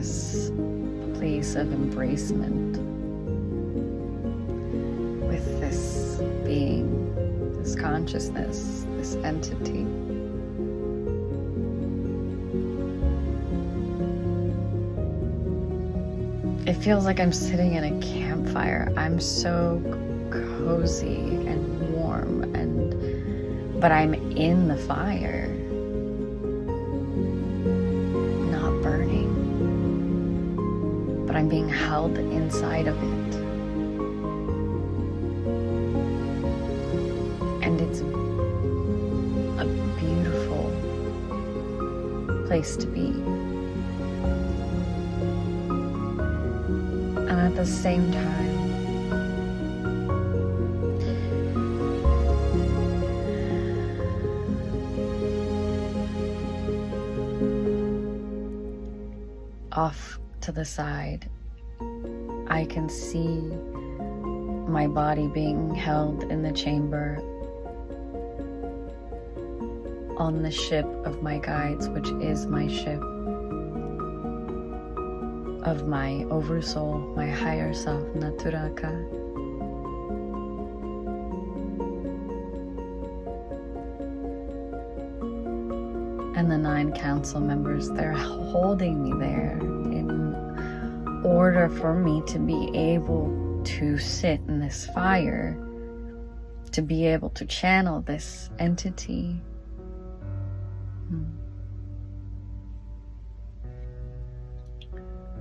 this place of embracement with this being, this consciousness, this entity. It feels like I'm sitting in a campfire. I'm so cozy and warm, but I'm in the fire, not burning, but I'm being held inside of it. And it's a beautiful place to be. And at the same time, off to the side, I can see my body being held in the chamber on the ship of my guides, which is my ship of my oversoul, my higher self, Naturankah. And the 9 council members, they're holding me there in order for me to be able to sit in this fire, to be able to channel this entity.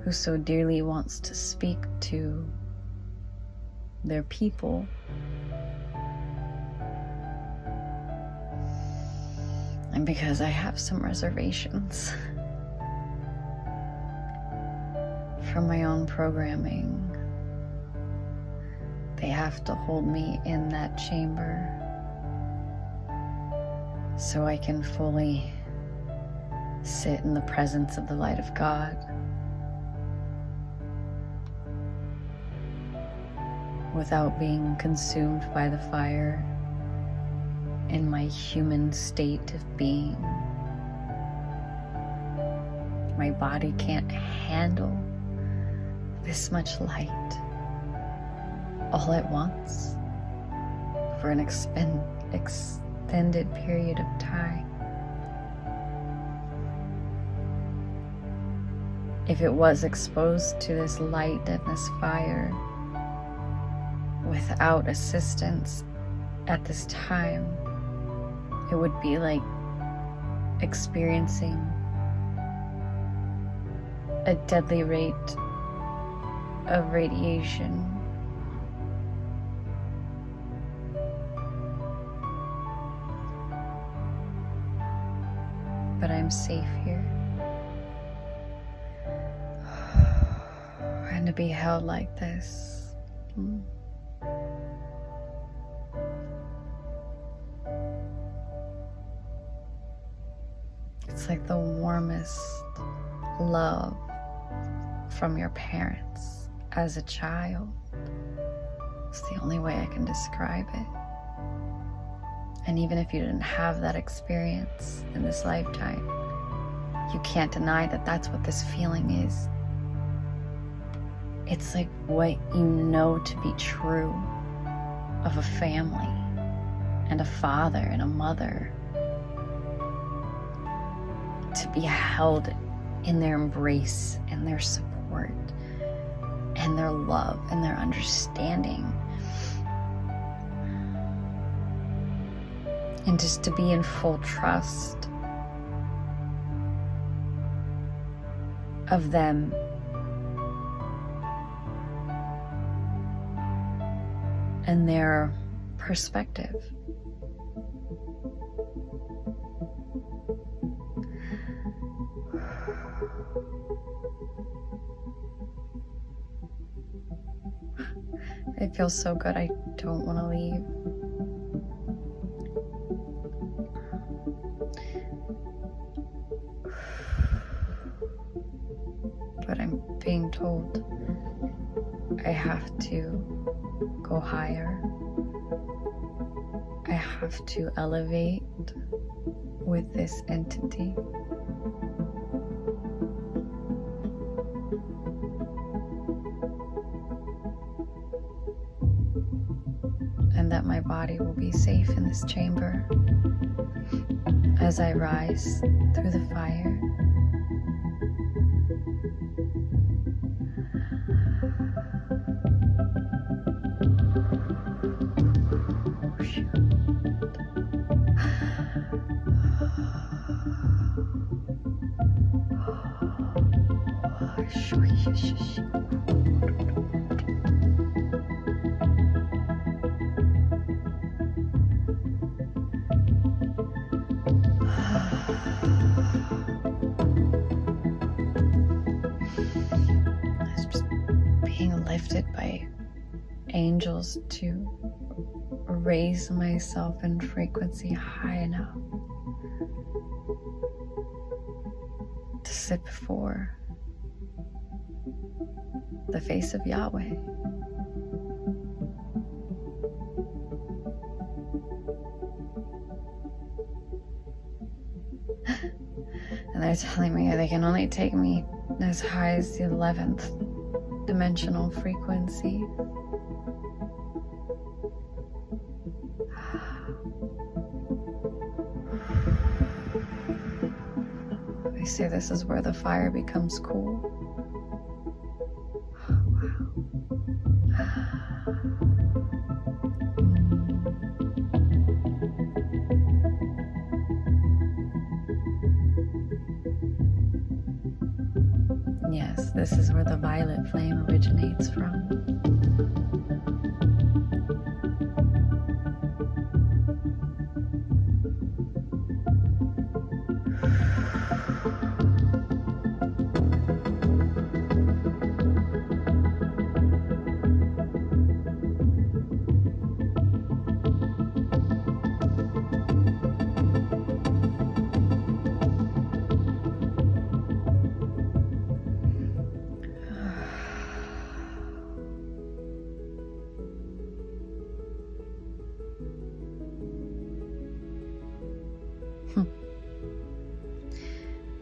Who so dearly wants to speak to their people. And because I have some reservations from my own programming, they have to hold me in that chamber so I can fully sit in the presence of the light of God, without being consumed by the fire in my human state of being. My body can't handle this much light all at once for an extended period of time. If it was exposed to this light and this fire without assistance at this time, it would be like experiencing a deadly rate of radiation. But I'm safe here. And to be held like this. It's like the warmest love from your parents as a child. It's the only way I can describe it. And even if you didn't have that experience in this lifetime, you can't deny that that's what this feeling is. It's like what you know to be true of a family and a father and a mother. To be held in their embrace and their support and their love and their understanding. And just to be in full trust of them and their perspective. It feels so good, I don't want to leave. But I'm being told I have to go higher. I have to elevate with this entity. that my body will be safe in this chamber as I rise through the fire. Just being lifted by angels to raise myself in frequency high enough to sit before the face of Yahweh. And they're telling me they can only take me as high as the 11th dimensional frequency. They say this is where the fire becomes cool. Yes, this is where the violet flame originates from.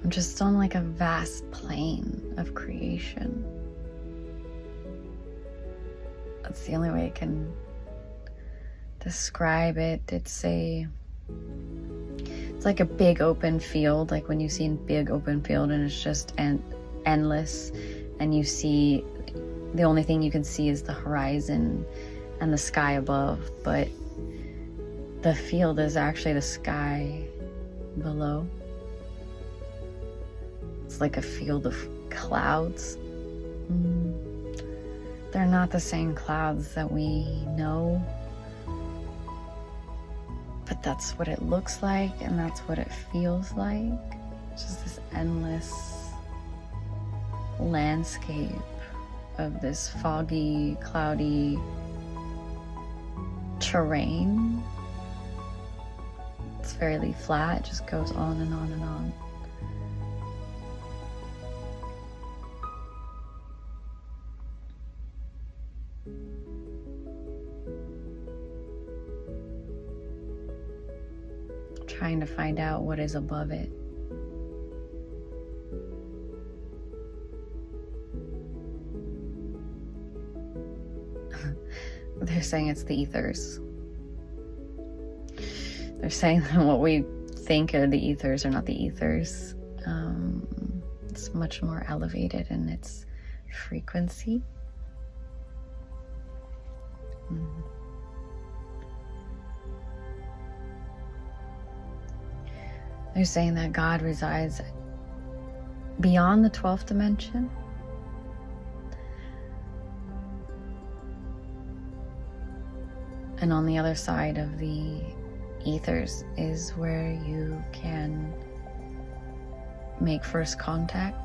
I'm just on like a vast plane of creation. That's the only way I can describe it. It's like a big open field, like when you see a big open field and it's just endless, and you see, the only thing you can see is the horizon and the sky above, but the field is actually the sky below. It's like a field of clouds. They're not the same clouds that we know, but that's what it looks like, and that's what it feels like. It's just this endless landscape of this foggy, cloudy terrain. It's fairly flat, it just goes on and on and on. Trying to find out what is above it. They're saying it's the ethers. They're saying that what we think are the ethers are not the ethers. It's much more elevated in its frequency. They're saying that God resides beyond the 12th dimension. And on the other side of the ethers is where you can make first contact.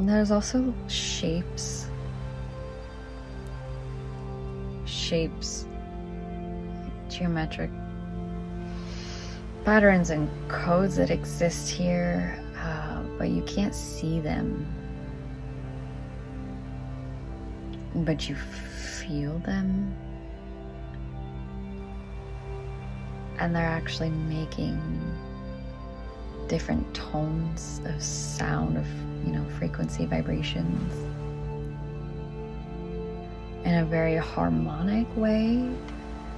And there's also shapes, geometric patterns and codes that exist here, but you can't see them. But you feel them. And they're actually making different tones of sound, of, frequency, vibrations, in a very harmonic way,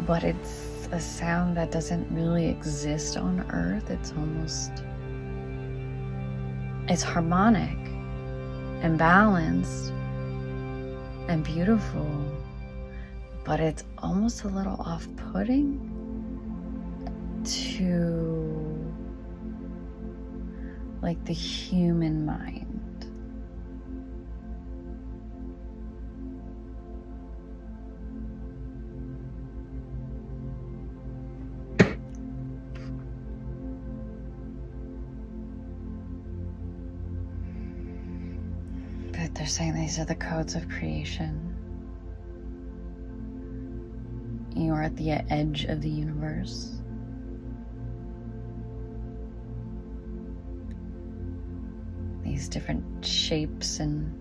but it's a sound that doesn't really exist on Earth. It's harmonic and balanced and beautiful, but it's almost a little off-putting to like the human mind. But they're saying these are the codes of creation. You are at the edge of the universe. These different shapes and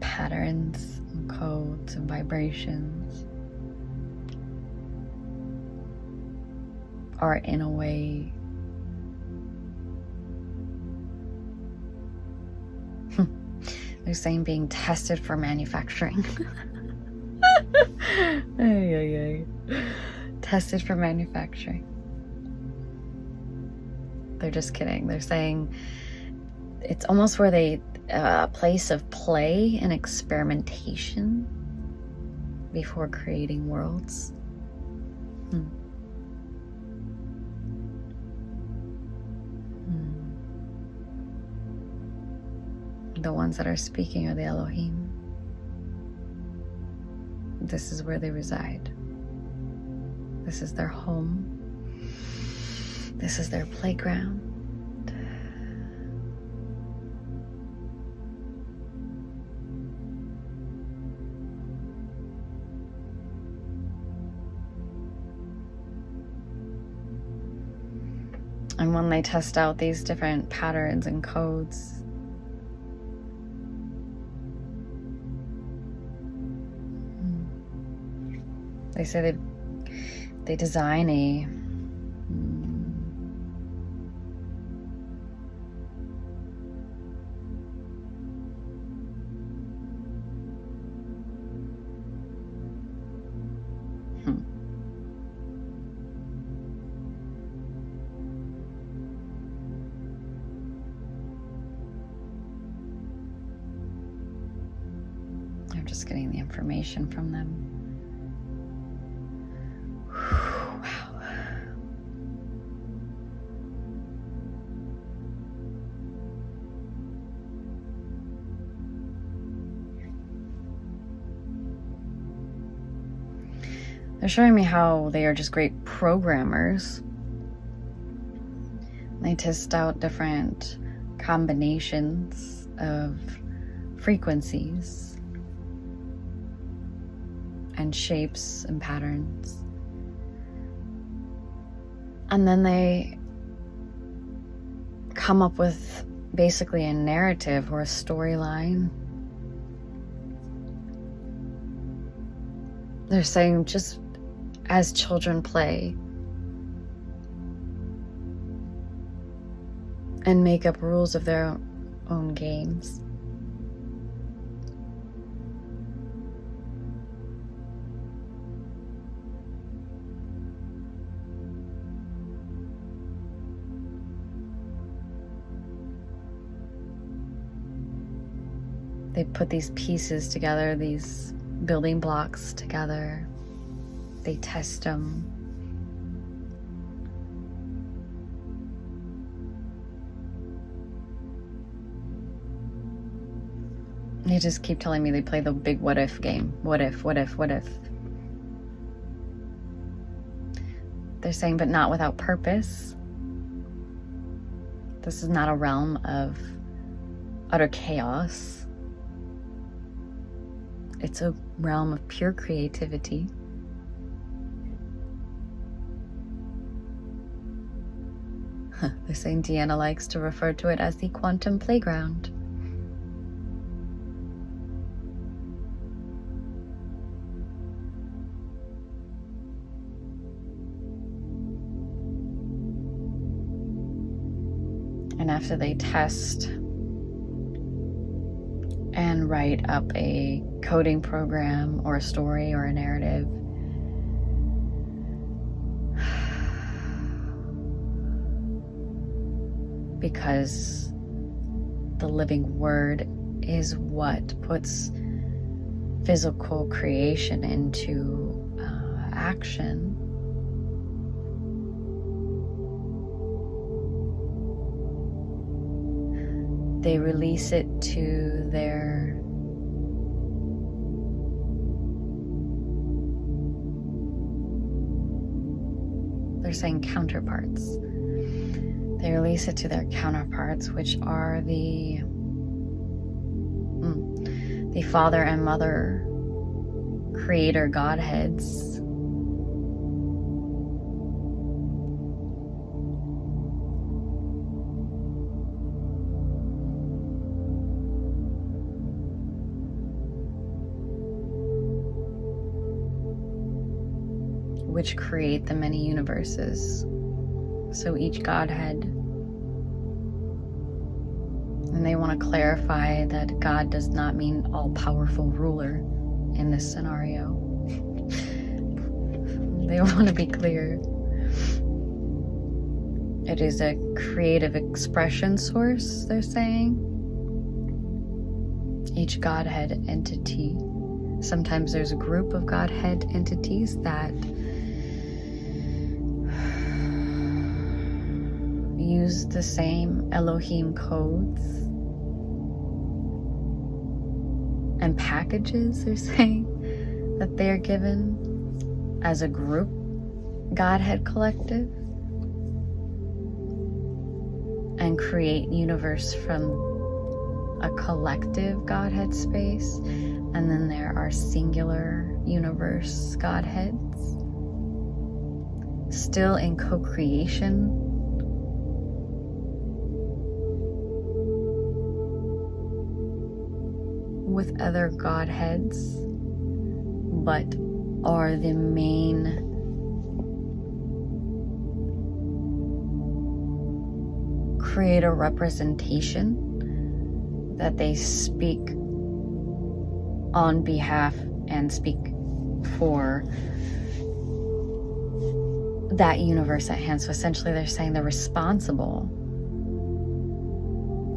patterns and codes and vibrations are, in a way, they're saying being tested for manufacturing. Tested for manufacturing. They're just kidding. They're saying it's almost where a place of play and experimentation before creating worlds. The ones that are speaking are the Elohim. This is where they reside. This is their home. This is their playground. And when they test out these different patterns and codes, they say they design a I'm just getting the information from them. Wow. They're showing me how they are just great programmers. They test out different combinations of frequencies and shapes and patterns. And then they come up with basically a narrative or a storyline. They're saying just as children play and make up rules of their own games, they put these pieces together, these building blocks together. They test them. They just keep telling me they play the big what if game. What if, what if, what if. They're saying, but not without purpose. This is not a realm of utter chaos. It's a realm of pure creativity. They're saying Deanna likes to refer to it as the quantum playground. And after they test and write up a coding program or a story or a narrative, because the living word is what puts physical creation into action. They release it to their they're saying counterparts. They release it to their counterparts, which are the Father and Mother Creator Godheads. Which create the many universes. So each Godhead. And they want to clarify that God does not mean all-powerful ruler in this scenario. They want to be clear. It is a creative expression source, they're saying. Each Godhead entity. Sometimes there's a group of Godhead entities that use the same Elohim codes and packages, they're saying, that they're given as a group, Godhead collective, and create universe from a collective Godhead space. And then there are singular universe Godheads, still in co-creation with other Godheads, but are the main creator representation, that they speak on behalf and speak for that universe at hand. So essentially they're saying they're responsible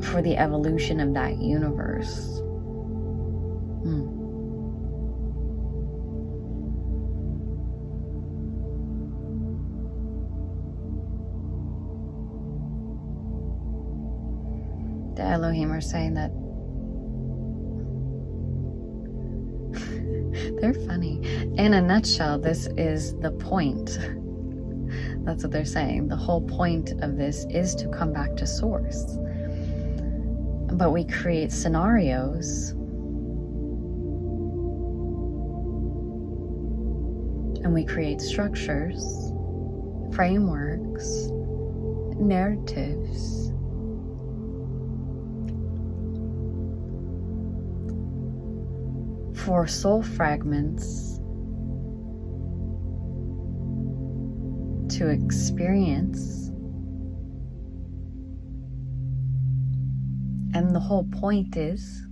for the evolution of that universe. The Elohim are saying that they're funny. In a nutshell, this is the point. That's what they're saying. The whole point of this is to come back to source. But we create scenarios and we create structures, frameworks, narratives for soul fragments to experience. And the whole point is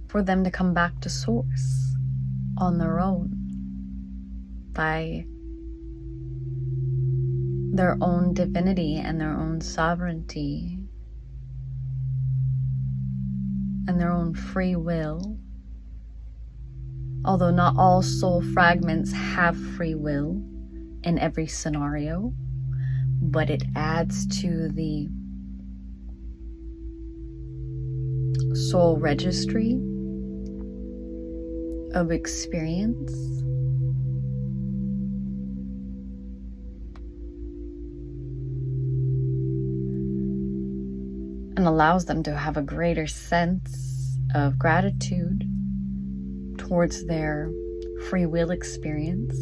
for them to come back to source on their own by their own divinity and their own sovereignty and their own free will. Although not all soul fragments have free will in every scenario, but it adds to the soul registry of experience. and allows them to have a greater sense of gratitude towards their free will experience.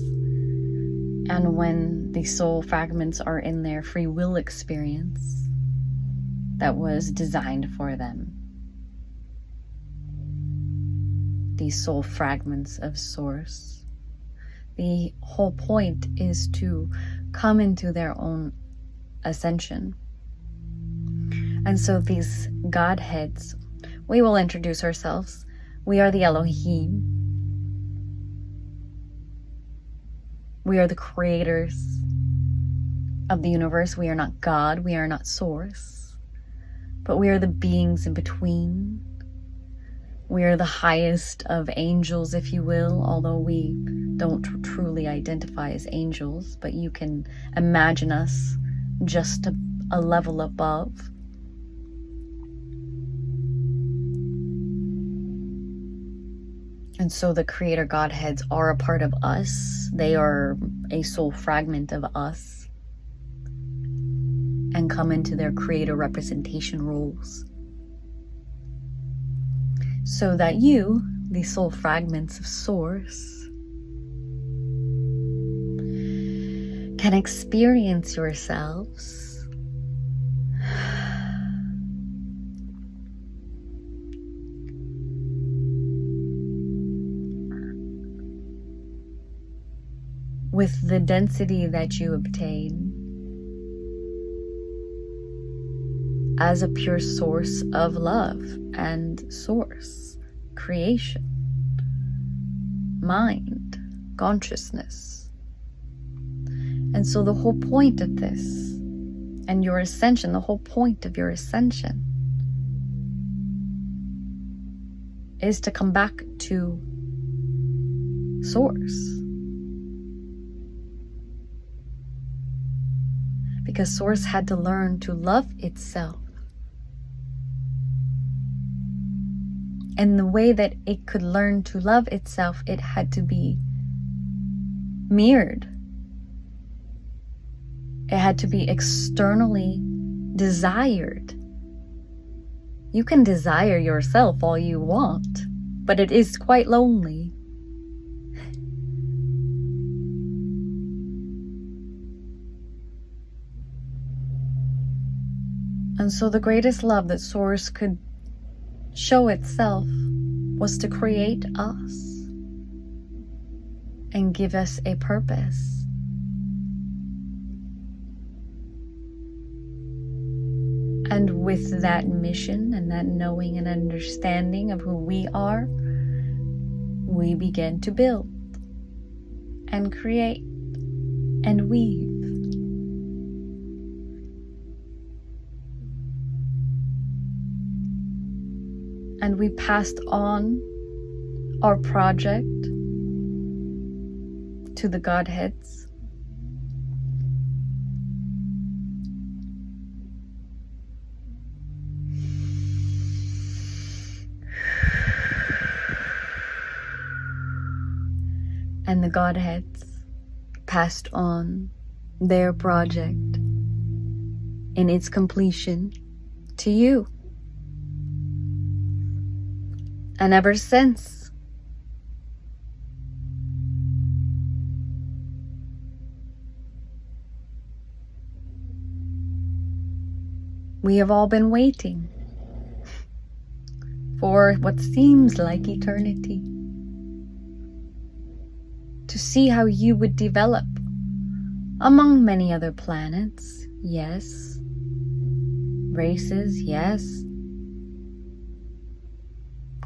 And when the soul fragments are in their free will experience that was designed for them, these soul fragments of Source, the whole point is to come into their own ascension. And so these Godheads, we will introduce ourselves. We are the Elohim. We are the creators of the universe. We are not God. We are not Source. But we are the beings in between. We are the highest of angels, if you will, although we don't truly identify as angels, but you can imagine us just a level above. And so the creator Godheads are a part of us. They are a soul fragment of us and come into their creator representation roles. So that you, the soul fragments of Source, can experience yourselves with the density that you obtain as a pure source of love and Source, creation, mind, consciousness. And so the whole point of this and your ascension, the whole point of your ascension is to come back to Source. Because Source had to learn to love itself. And the way that it could learn to love itself, it had to be mirrored. It had to be externally desired. You can desire yourself all you want, but it is quite lonely. And so the greatest love that Source could show itself was to create us and give us a purpose. And with that mission and that knowing and understanding of who we are, we begin to build and create and weave. And we passed on our project to the Godheads. And the Godheads passed on their project in its completion to you. And ever since, we have all been waiting for what seems like eternity to see how you would develop among many other planets, yes, races, yes,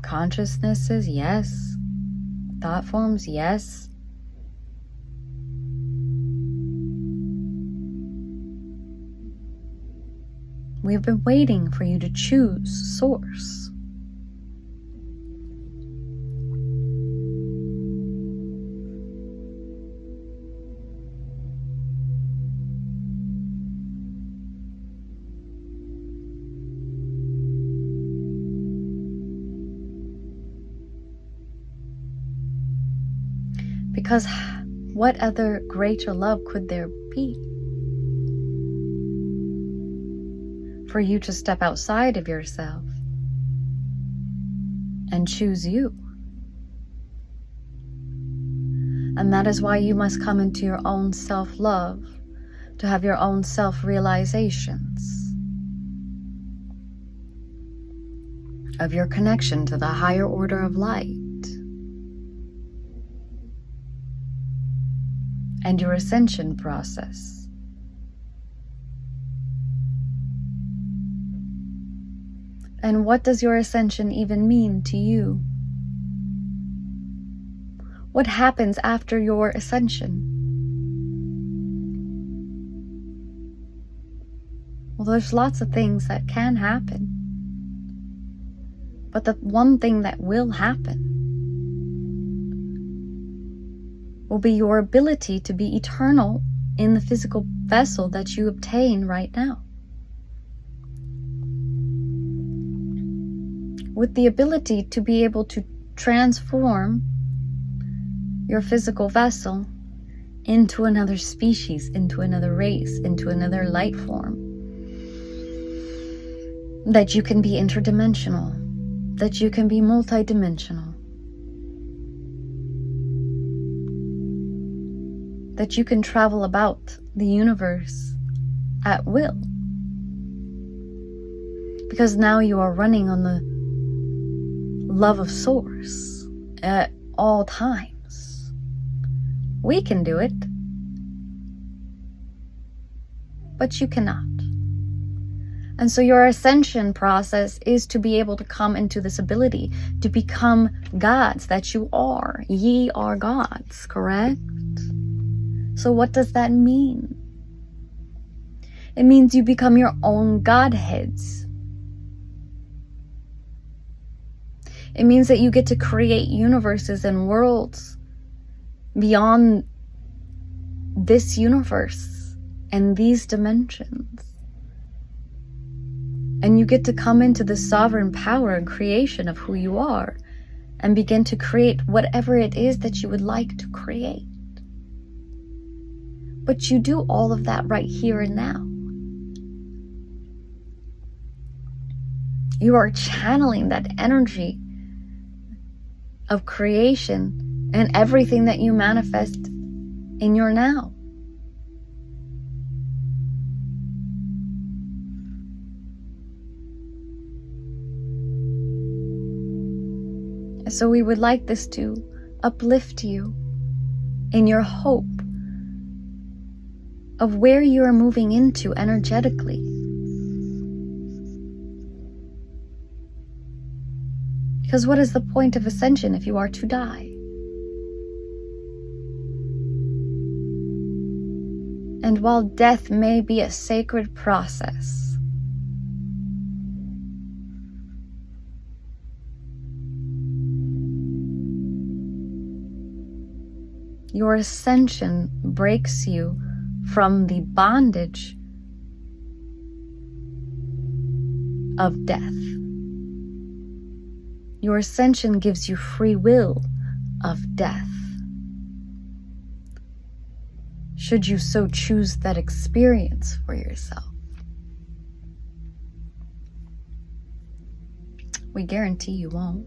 consciousnesses, yes, thought forms, yes. We've been waiting for you to choose Source. Because what other greater love could there be? for you to step outside of yourself and choose you. And that is why you must come into your own self-love, to have your own self-realizations of your connection to the higher order of light and your ascension process. And what does your ascension even mean to you? What happens after your ascension? Well, there's lots of things that can happen. But the one thing that will happen will be your ability to be eternal in the physical vessel that you obtain right now. With the ability to be able to transform your physical vessel into another species, into another race, into another light form. That you can be interdimensional, that you can be multidimensional, that you can travel about the universe at will. Because now you are running on the love of Source at all times. We can do it, but you cannot. And so your ascension process is to be able to come into this ability to become gods that you are. Ye are gods, correct? So what does that mean? It means you become your own godheads. It means that you get to create universes and worlds beyond this universe and these dimensions. And you get to come into the sovereign power and creation of who you are and begin to create whatever it is that you would like to create. But you do all of that right here and now. You are channeling that energy of creation and everything that you manifest in your now. So we would like this to uplift you in your hope of where you are moving into energetically. Because what is the point of ascension if you are to die? And while death may be a sacred process, your ascension breaks you from the bondage of death. Your ascension gives you free will of death. Should you so choose that experience for yourself. We guarantee you won't.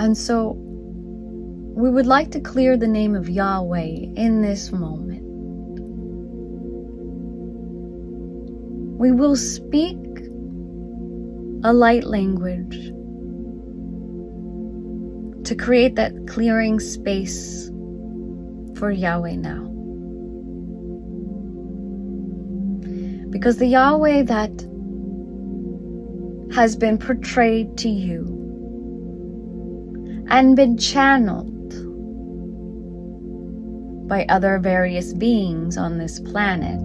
And so we would like to clear the name of Yahweh in this moment. We will speak a light language to create that clearing space for Yahweh now. Because the Yahweh that has been portrayed to you and been channeled by other various beings on this planet,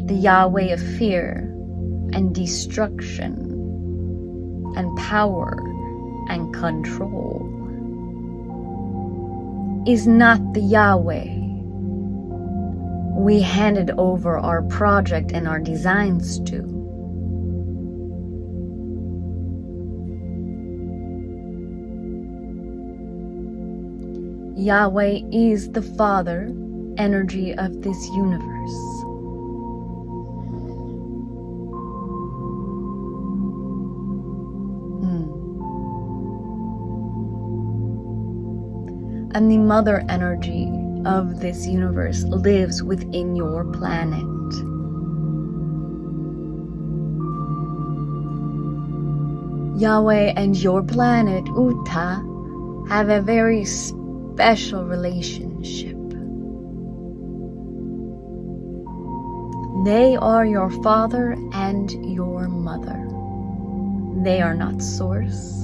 the Yahweh of fear and destruction and power and control, is not the Yahweh we handed over our project and our designs to. Yahweh is the Father energy of this universe. And the Mother energy of this universe lives within your planet. Yahweh and your planet, Uta, have a very special relationship. They are your father and your mother. They are not source.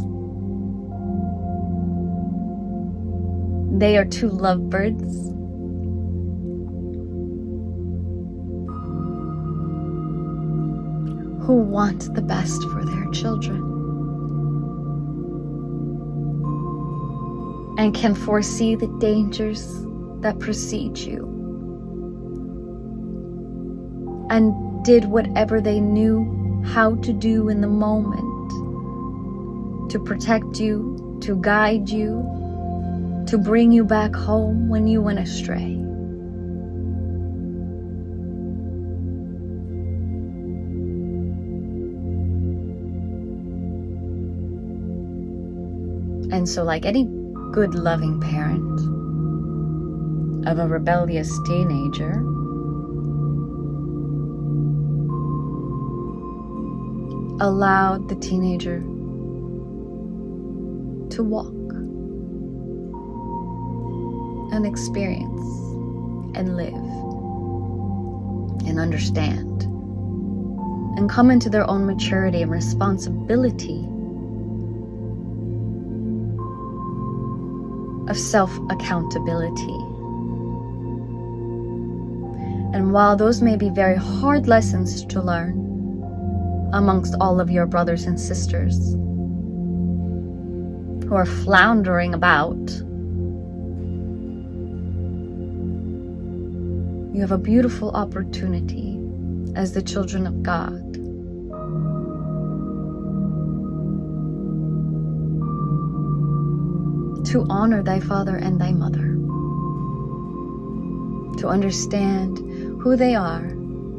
They are two lovebirds. Who want the best for their children. And can foresee the dangers that precede you. And did whatever they knew how to do in the moment to protect you, to guide you, to bring you back home when you went astray. And so, like any good loving parent of a rebellious teenager, allowed the teenager to walk and experience and live and understand and come into their own maturity and responsibility of self-accountability. And while those may be very hard lessons to learn amongst all of your brothers and sisters who are floundering about, you have a beautiful opportunity as the children of God to honor thy father and thy mother, to understand who they are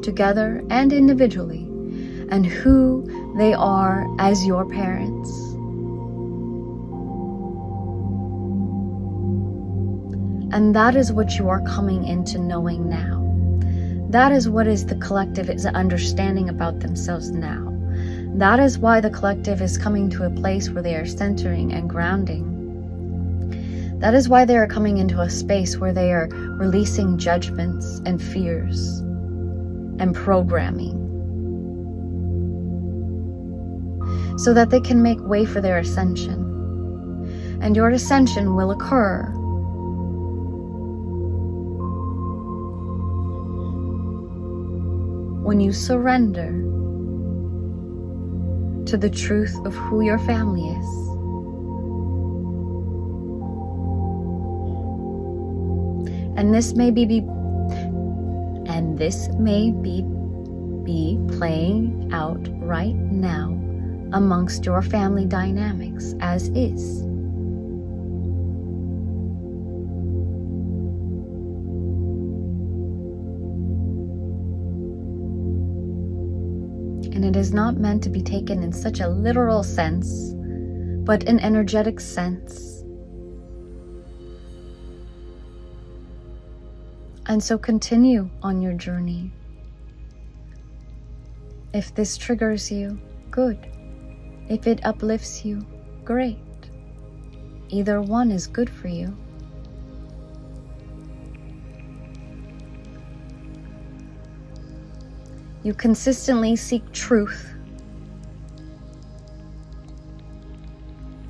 together and individually, and who they are as your parents. And that is what you are coming into knowing now. That is what is the collective is understanding about themselves now. That is why the collective is coming to a place where they are centering and grounding. That is why they are coming into a space where they are releasing judgments and fears and programming, so that they can make way for their ascension. And your ascension will occur when you surrender to the truth of who your family is. And this may be playing out right now amongst your family dynamics as is. And it is not meant to be taken in such a literal sense, but an energetic sense. And so continue on your journey. If this triggers you, good. If it uplifts you, great. Either one is good for you. You consistently seek truth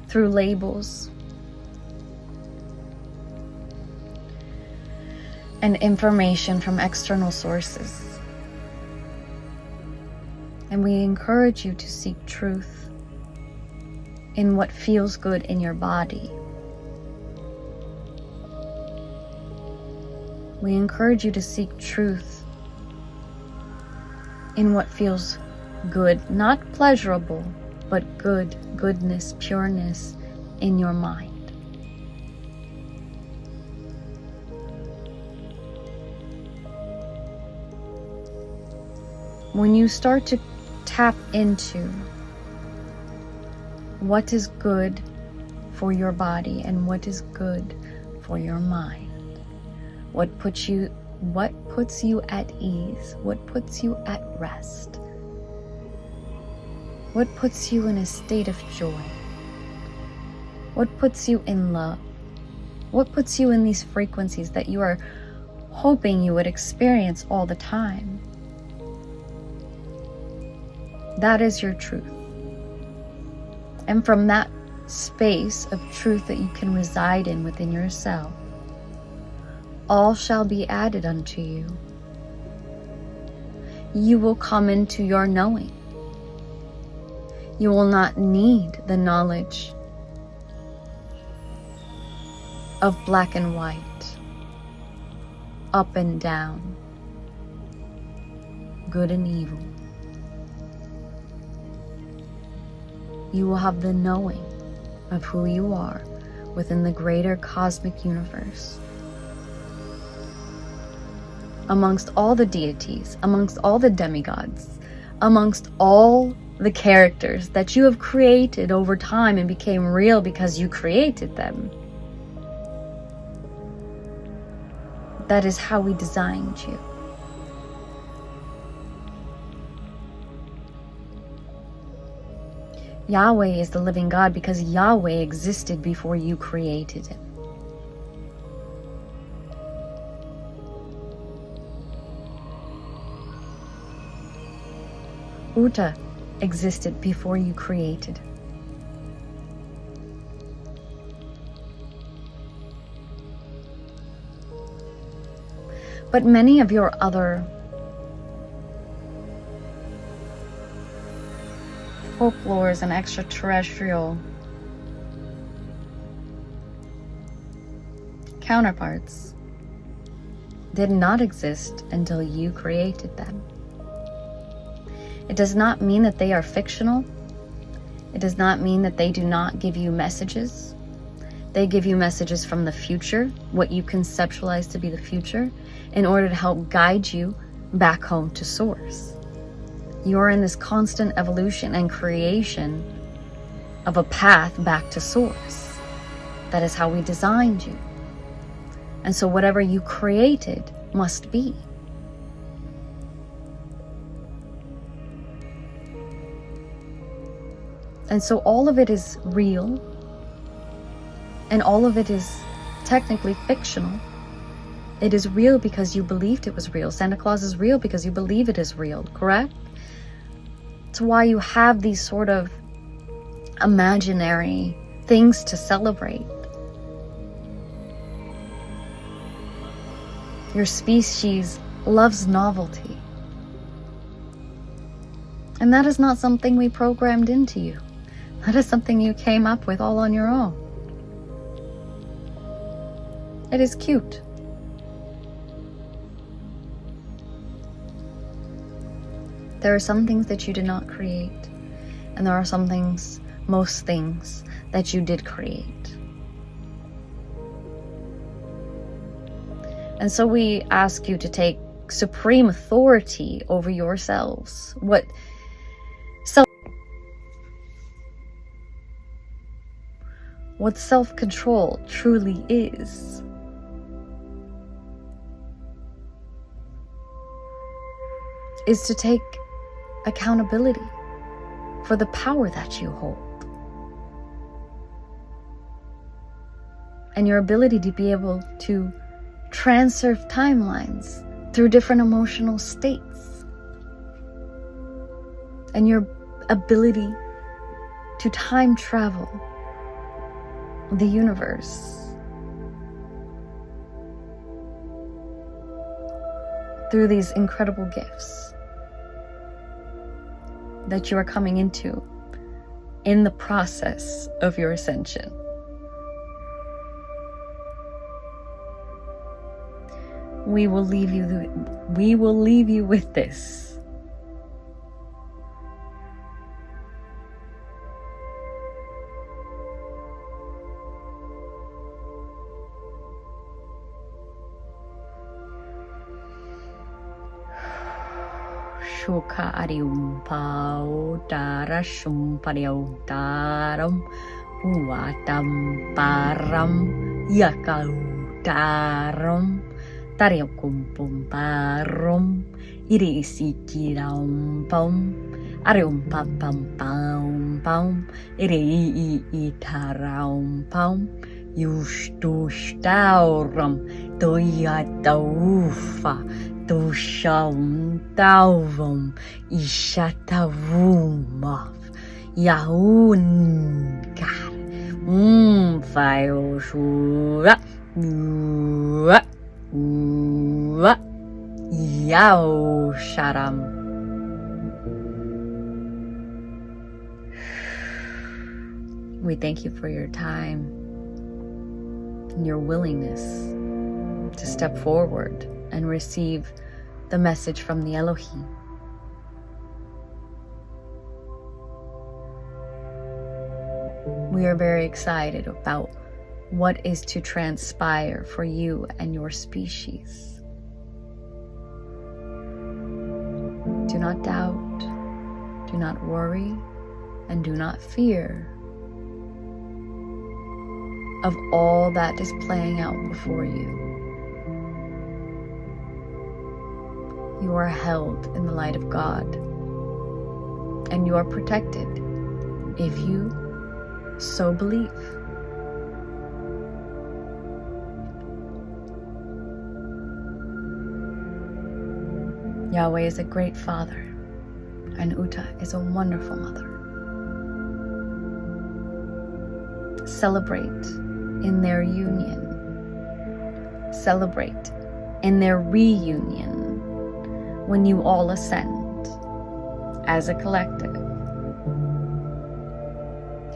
through labels and information from external sources. And we encourage you to seek truth in what feels good in your body. We encourage you to seek truth in what feels good, not pleasurable, but good, goodness, pureness in your mind. when you start to tap into what is good for your body and what is good for your mind, what puts you at ease, what puts you at rest, what puts you in a state of joy, what puts you in love, what puts you in these frequencies that you are hoping you would experience all the time. That is your truth. And from that space of truth that you can reside in within yourself, all shall be added unto you. You will come into your knowing. You will not need the knowledge of black and white, up and down, good and evil. You will have the knowing of who you are within the greater cosmic universe. Amongst all the deities, amongst all the demigods, amongst all the characters that you have created over time and became real because you created them. That is how we designed you. Yahweh is the living God because Yahweh existed before you created him. Uta existed before you created. But many of your other folklores and extraterrestrial counterparts did not exist until you created them. It does not mean that they are fictional. It does not mean that they do not give you messages. They give you messages from the future, what you conceptualize to be the future, in order to help guide you back home to source. You're in this constant evolution and creation of a path back to source. That is how we designed you. And so whatever you created must be. And so all of it is real, and all of it is technically fictional. It is real because you believed it was real. Santa Claus is real because you believe it is real, correct? It's why you have these sort of imaginary things to celebrate. Your species loves novelty. And that is not something we programmed into you. That is something you came up with all on your own. It is cute. There are some things that you did not create, and there are some things, most things, that you did create. And so we ask you to take supreme authority over yourselves. What self-control truly is. Is to take accountability for the power that you hold. And your ability to be able to transurf timelines through different emotional states. And your ability to time travel the universe through these incredible gifts that you are coming into in the process of your ascension. We will leave you with this. Shuka Arium Pao Darashum Pariau Daram Uatam Param Yakau Daram Tariakum Parum Irisi Kiram Pom Arium Pam Pam Pam Iri Itaram Pam Justustauram Doyataufa Dosham Dauvam Ishatavumov Yahunkar Vayoshura Yao Sharam. We thank you for your time and your willingness to step forward and receive the message from the Elohim. We are very excited about what is to transpire for you and your species. Do not doubt, do not worry, and do not fear of all that is playing out before you. You are held in the light of God, and you are protected if you so believe. Yahweh is a great father, and Uta is a wonderful mother. Celebrate in their union. Celebrate in their reunion when you all ascend as a collective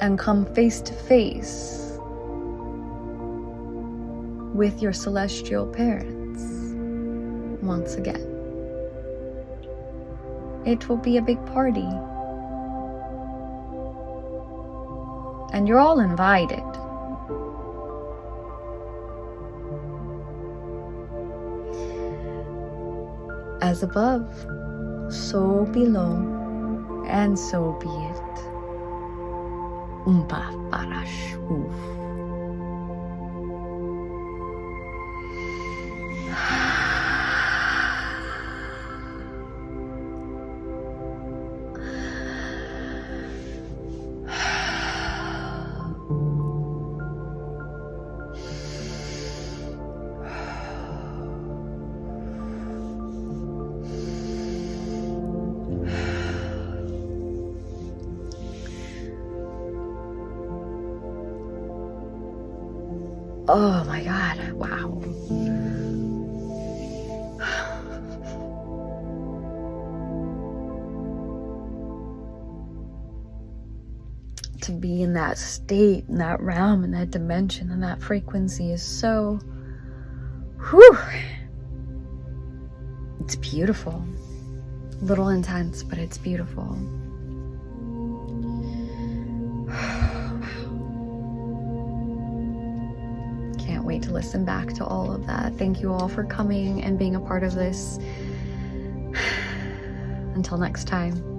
and come face to face with your celestial parents once again. It will be a big party, and you're all invited. As above, so below, and so be it. Umpa parash uf. Oh my God, wow. To be in that state, in that realm, in that dimension, and that frequency is so, whew. It's beautiful. A little intense, but it's beautiful. Can't wait to listen back to all of that. Thank you all for coming and being a part of this. Until next time.